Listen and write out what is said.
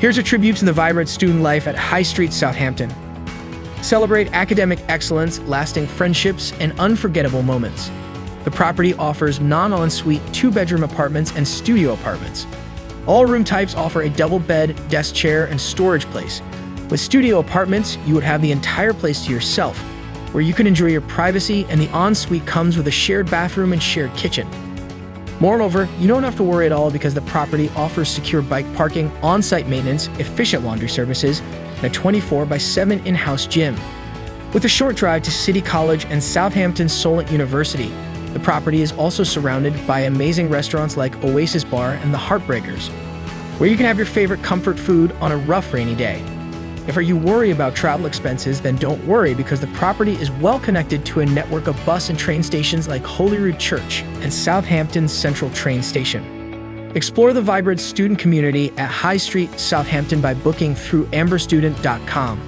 Here's a tribute to the vibrant student life at High Street, Southampton. Celebrate academic excellence, lasting friendships, and unforgettable moments. The property offers non-ensuite two-bedroom apartments and studio apartments. All room types offer a double bed, desk chair, and storage place. With studio apartments, you would have the entire place to yourself, where you can enjoy your privacy, and the ensuite comes with a shared bathroom and shared kitchen. Moreover, you don't have to worry at all because the property offers secure bike parking, on-site maintenance, efficient laundry services, and a 24/7 in-house gym. With a short drive to City College and Southampton's Solent University, the property is also surrounded by amazing restaurants like Oasis Bar and the Heartbreakers, where you can have your favorite comfort food on a rough rainy day. If you worry about travel expenses, then don't worry because the property is well connected to a network of bus and train stations like Holyrood Church and Southampton's Central Train Station. Explore the vibrant student community at High Street, Southampton by booking through amberstudent.com.